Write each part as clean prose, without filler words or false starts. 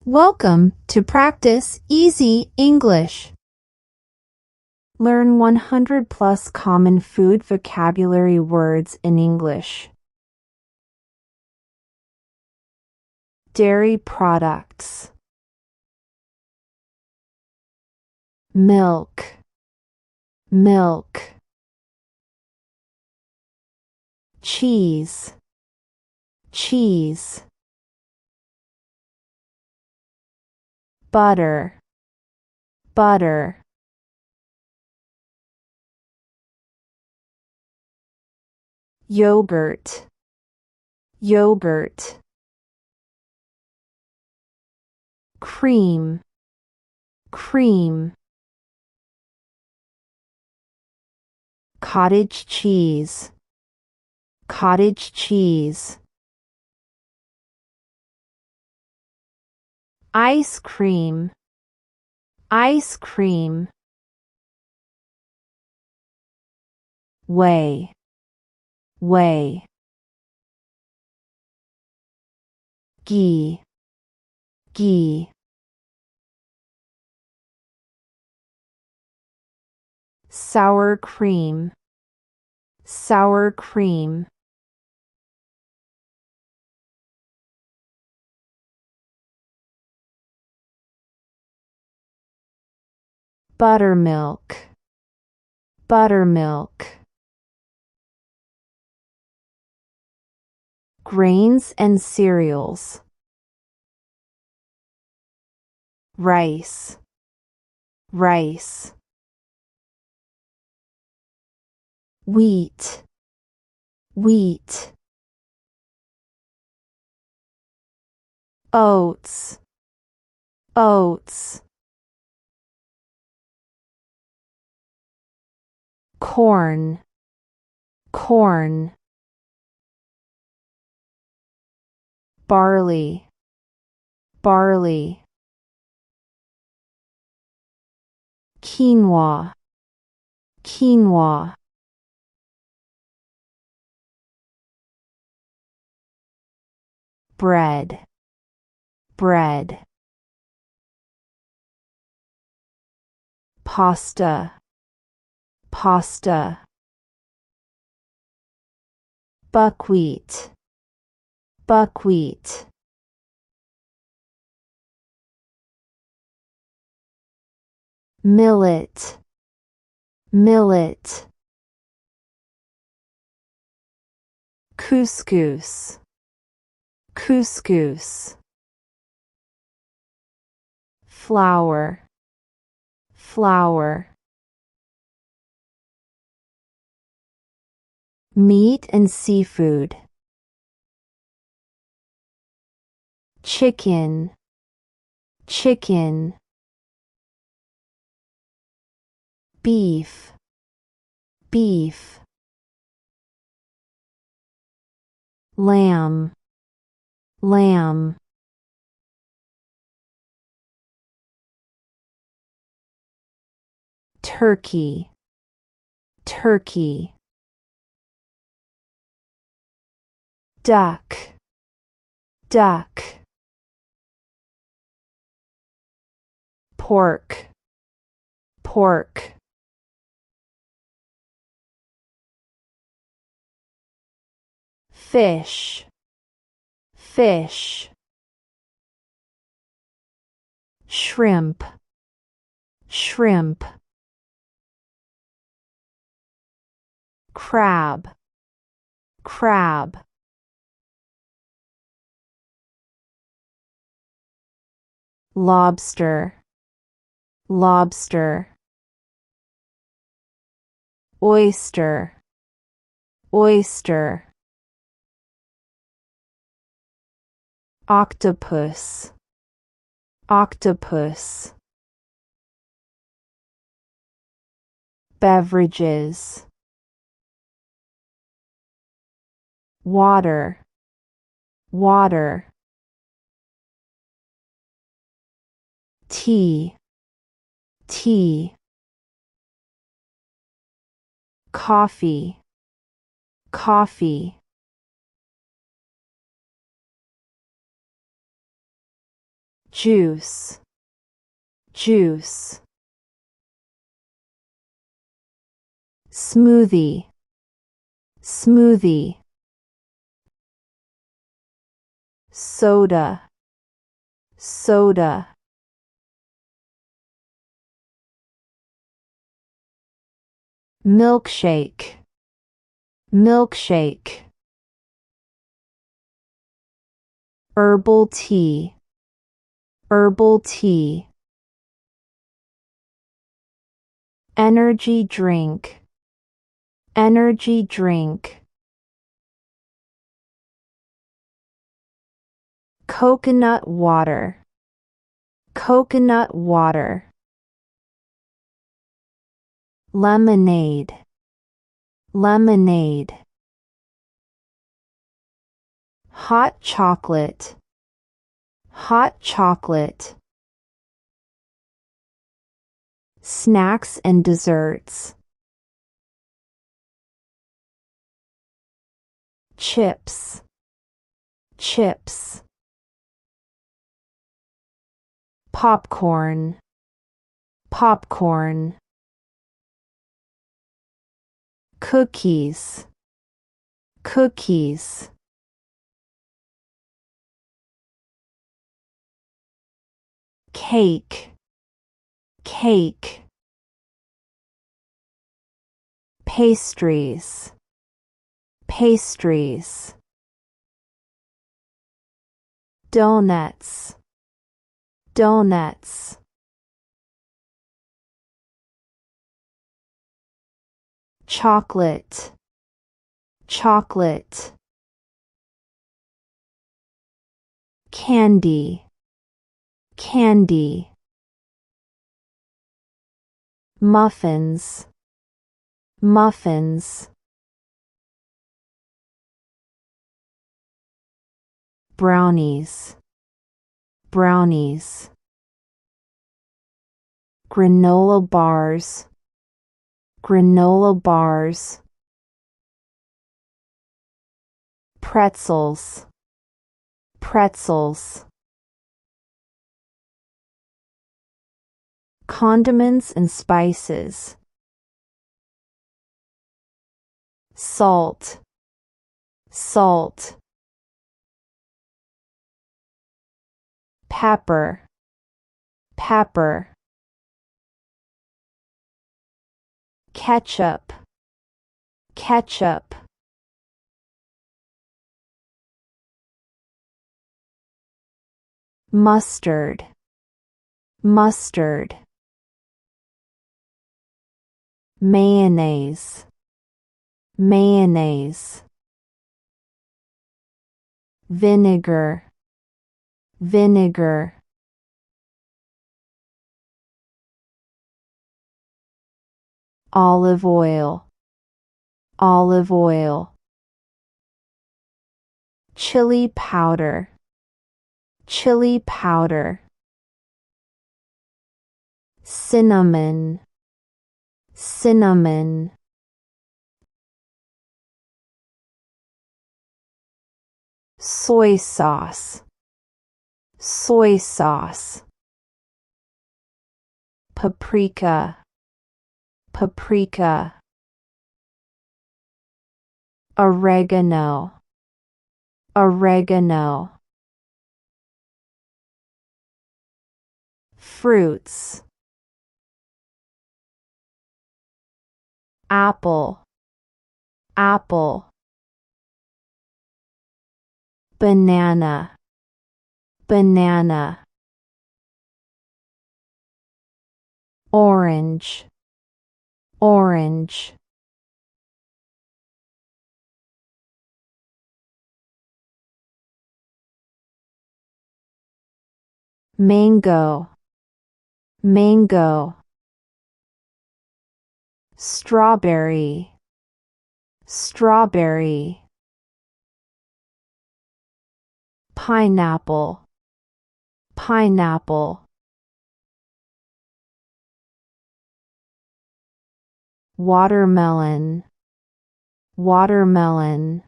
Welcome to Practice Easy English. Learn 100 plus common food vocabulary words in English. Dairy products. Milk, milk. Cheese, cheese. Butter, butter. Yogurt, yogurt. Cream, cream. Cottage cheese, cottage cheese. Ice cream, ice cream. Whey, whey. Ghee, ghee. Sour cream, sour cream. Buttermilk, buttermilk. Grains and cereals. Rice, rice. Wheat, wheat. Oats, oats. Corn, corn. Barley, barley. Quinoa, quinoa. Bread, bread. Pasta, pasta. Buckwheat, buckwheat. Millet, millet. Couscous, couscous. Flour, flour. Meat and seafood. Chicken, chicken. Beef, beef. Lamb, lamb. Turkey, turkey. Duck, duck. Pork, pork. Fish, fish. Shrimp, shrimp. Crab, crab. Lobster, lobster. Oyster, oyster. Octopus, octopus. Beverages. Water, water. Tea, tea. Coffee, coffee. juice, juice. Smoothie, smoothie. Soda, soda. Milkshake, milkshake. Herbal tea, herbal tea. Energy drink, energy drink. Coconut water, coconut water. Lemonade, lemonade. Hot chocolate, hot chocolate. Snacks and desserts. Chips, chips. Popcorn, popcorn. Cookies, cookies. Cake, cake. Pastries, pastries. Donuts, donuts. Chocolate, chocolate. Candy, candy. Muffins, muffins. Brownies, brownies. Granola bars, granola bars. Pretzels, pretzels. Condiments and spices. Salt, salt. Pepper, pepper. Ketchup, ketchup. Mustard, mustard. Mayonnaise, mayonnaise. Vinegar, vinegar. Olive oil, olive oil. Chili powder, chili powder. Cinnamon, cinnamon. Soy sauce, soy sauce. Paprika, paprika. Oregano, oregano. Fruits. Apple, apple. Banana, banana. Orange, orange. Mango, mango. Strawberry, strawberry. Pineapple, pineapple. Watermelon, watermelon.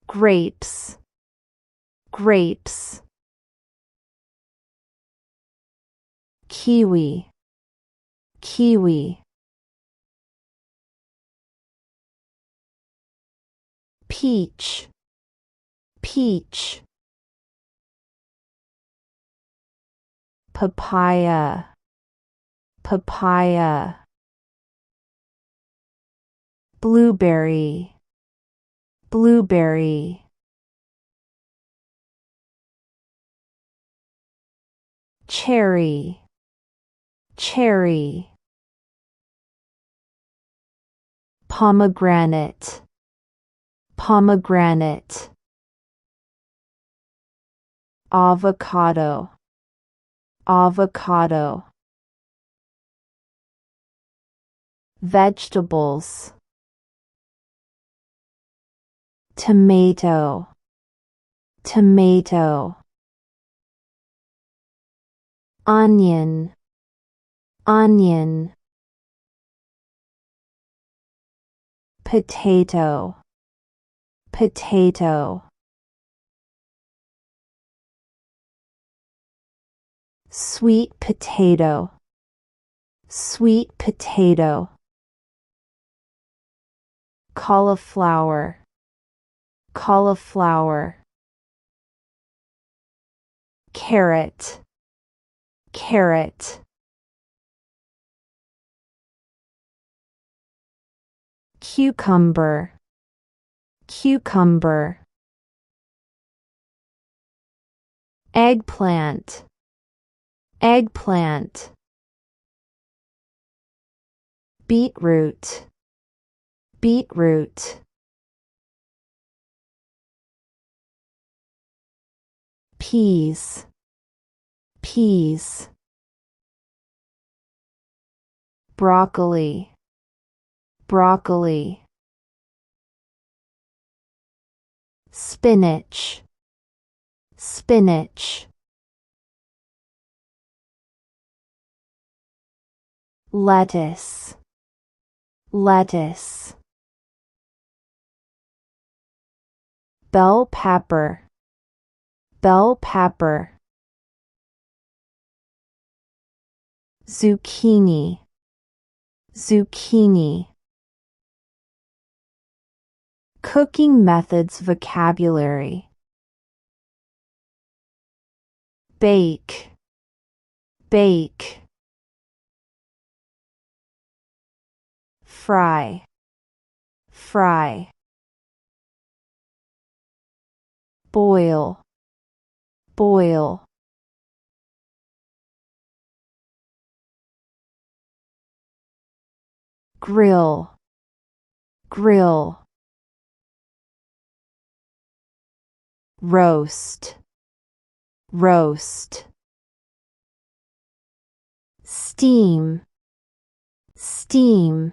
Grapes, grapes, kiwi, kiwi, peach, peach, papaya, papaya, blueberry, blueberry, cherry, cherry, pomegranate, pomegranate, avocado, avocado, vegetables, tomato, tomato, onion, onion, potato, potato, sweet potato, sweet potato, cauliflower, cauliflower, carrot, carrot, cucumber, cucumber, eggplant, eggplant, beetroot, beetroot, peas, peas, broccoli, broccoli, spinach, spinach, lettuce, lettuce, bell pepper, bell pepper, zucchini, zucchini. Cooking methods vocabulary: bake, bake, fry, fry, boil, boil, grill, grill, roast, roast, steam, steam,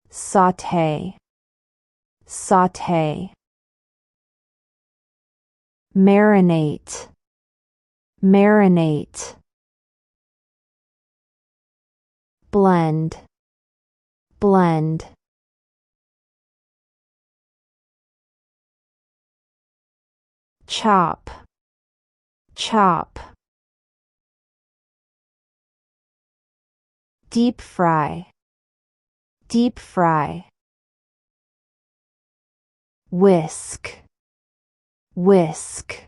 saute, saute, marinate, marinate, blend, blend, chop, chop, deep fry, deep fry, whisk, whisk,